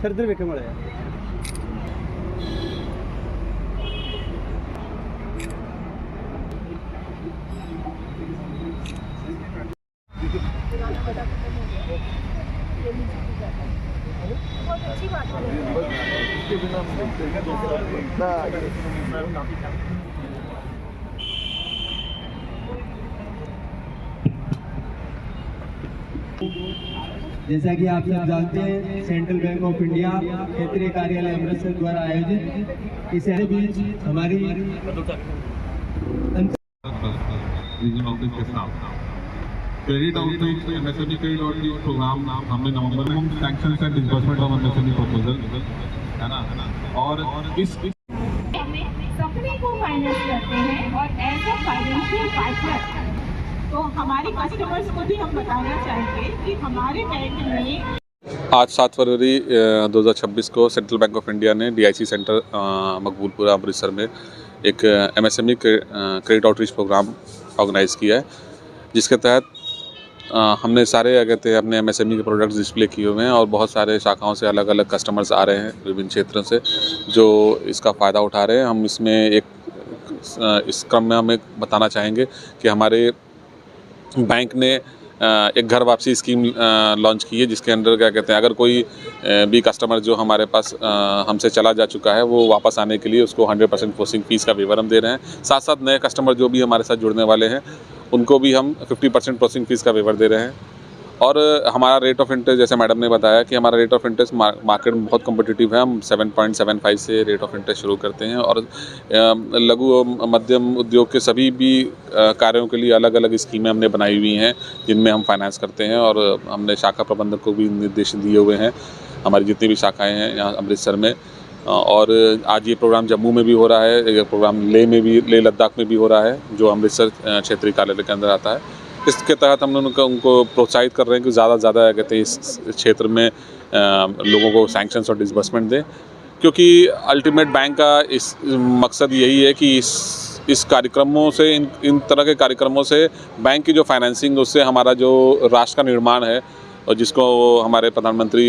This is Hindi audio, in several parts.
खरीदे मड़े बहुत अच्छी बात है। जैसा कि आप सब जानते हैं, सेंट्रल बैंक ऑफ इंडिया क्षेत्रीय कार्यालय अमृतसर द्वारा आयोजित इस बीच हमारी credit outreach MSME credit outreach programme हमने नवंबर में sanction and disbursement of MSME proposal है ना, और इस सपने को फाइनेंस करते हैं और एज अ फाइनेंशियल पार्टनर तो हमारे कस्टमर्स को भी हम बताना चाहेंगे कि हमारे बैंक में आज 7 फरवरी 2026 को सेंट्रल बैंक ऑफ इंडिया ने डीआईसी सेंटर मकबूलपुरा अमृतसर में एक MSME credit outreach programme organise किया है, जिसके तहत हमने सारे क्या कहते हैं अपने एमएसएमई के प्रोडक्ट्स डिस्प्ले किए हुए हैं और बहुत सारे शाखाओं से अलग अलग कस्टमर्स आ रहे हैं विभिन्न क्षेत्रों से जो इसका फ़ायदा उठा रहे हैं। हम इसमें इस क्रम में हम एक बताना चाहेंगे कि हमारे बैंक ने एक घर वापसी स्कीम लॉन्च की है, जिसके अंडर क्या कहते हैं अगर कोई भी कस्टमर जो हमारे पास हमसे चला जा चुका है वो वापस आने के लिए उसको 100% प्रोसेसिंग फ़ीस का वेवर हम दे रहे हैं। साथ साथ नए कस्टमर जो भी हमारे साथ जुड़ने वाले हैं उनको भी हम 50% प्रोसेसिंग फ़ीस का वेवर दे रहे हैं। और हमारा रेट ऑफ इंटरेस्ट, जैसे मैडम ने बताया कि हमारा रेट ऑफ इंटरेस्ट मार्केट में बहुत कम्पिटिटिव है। हम 7.75 से रेट ऑफ इंटरेस्ट शुरू करते हैं और लघु और मध्यम उद्योग के सभी भी कार्यों के लिए अलग अलग स्कीमें हमने बनाई हुई हैं जिनमें हम फाइनेंस करते हैं। और हमने शाखा प्रबंधक को भी निर्देश दिए हुए हैं, हमारी जितनी भी शाखाएँ हैं यहाँ अमृतसर में। और आज ये प्रोग्राम जम्मू में भी हो रहा है, ये प्रोग्राम लेह लद्दाख में भी हो रहा है जो अमृतसर क्षेत्रीय कार्यालय के अंदर आता है। इसके तहत हम उनको प्रोत्साहित कर रहे हैं कि ज़्यादा से ज़्यादा कहते हैं इस क्षेत्र में लोगों को सैंक्शंस और डिसबर्समेंट दें, क्योंकि अल्टीमेट बैंक का इस मकसद यही है कि इस कार्यक्रमों से इन तरह के कार्यक्रमों से बैंक की जो फाइनेंसिंग उससे हमारा जो राष्ट्र का निर्माण है और जिसको हमारे प्रधानमंत्री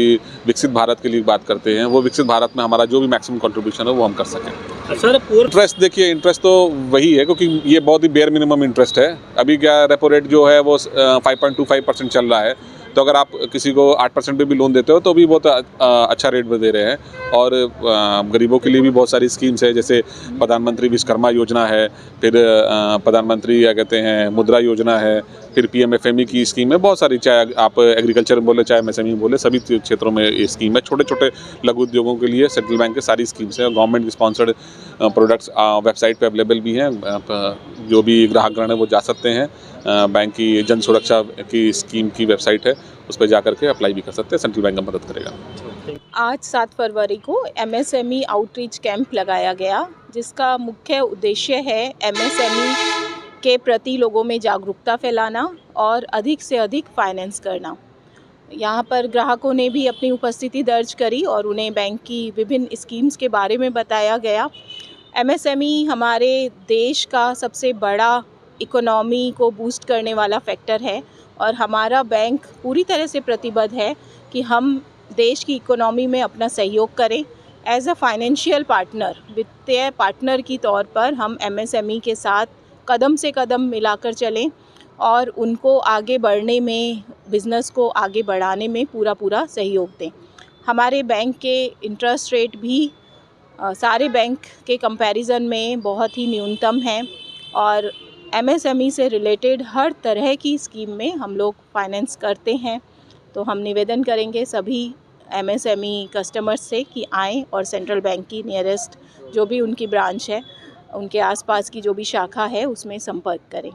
विकसित भारत के लिए बात करते हैं, वो विकसित भारत में हमारा जो भी मैक्सिमम कंट्रीब्यूशन है वो हम कर सकें। सर इंटरेस्ट देखिए, इंटरेस्ट तो वही है क्योंकि ये बहुत ही बेयर मिनिमम इंटरेस्ट है। अभी क्या रेपो रेट जो है वो 5.25% चल रहा है, तो अगर आप किसी को 8% पे भी लोन देते हो तो भी बहुत अच्छा रेट में दे रहे हैं। और गरीबों के लिए भी बहुत सारी स्कीम्स है, जैसे प्रधानमंत्री विश्वकर्मा योजना है, फिर प्रधानमंत्री क्या कहते हैं मुद्रा योजना है, फिर पीएमएफएमई की स्कीम है, बहुत सारी, चाहे आप एग्रीकल्चर बोले चाहे एमएसएमई बोले, सभी क्षेत्रों में ये स्कीम है। छोटे छोटे लघु उद्योगों के लिए सेंट्रल बैंक के सारी स्कीम्स हैं। गवर्नमेंट स्पॉन्सर्ड प्रोडक्ट्स वेबसाइट पे अवेलेबल भी हैं, जो भी ग्राहकगण है वो जा सकते हैं। बैंक की जन सुरक्षा की स्कीम की वेबसाइट है, उस पर जा करके अप्लाई भी कर सकते हैं। सेंट्रल बैंक मदद करेगा। आज 7 फरवरी को एमएसएमई आउटरीच कैंप लगाया गया, जिसका मुख्य उद्देश्य है एमएसएमई के प्रति लोगों में जागरूकता फैलाना और अधिक से अधिक फाइनेंस करना। यहाँ पर ग्राहकों ने भी अपनी उपस्थिति दर्ज करी और उन्हें बैंक की विभिन्न स्कीम्स के बारे में बताया गया। एमएसएमई हमारे देश का सबसे बड़ा इकोनॉमी को बूस्ट करने वाला फैक्टर है और हमारा बैंक पूरी तरह से प्रतिबद्ध है कि हम देश की इकोनॉमी में अपना सहयोग करें। एज अ फाइनेंशियल पार्टनर, वित्तीय पार्टनर की तौर पर हम एमएसएमई के साथ कदम से कदम मिलाकर चलें और उनको आगे बढ़ने में, बिज़नेस को आगे बढ़ाने में पूरा सहयोग दें। हमारे बैंक के इंटरेस्ट रेट भी सारे बैंक के कंपैरिजन में बहुत ही न्यूनतम हैं और एमएसएमई से रिलेटेड हर तरह की स्कीम में हम लोग फाइनेंस करते हैं। तो हम निवेदन करेंगे सभी एमएसएमई कस्टमर्स से कि आएँ और सेंट्रल बैंक की नियरेस्ट जो भी उनकी ब्रांच है, उनके आसपास की जो भी शाखा है उसमें संपर्क करें।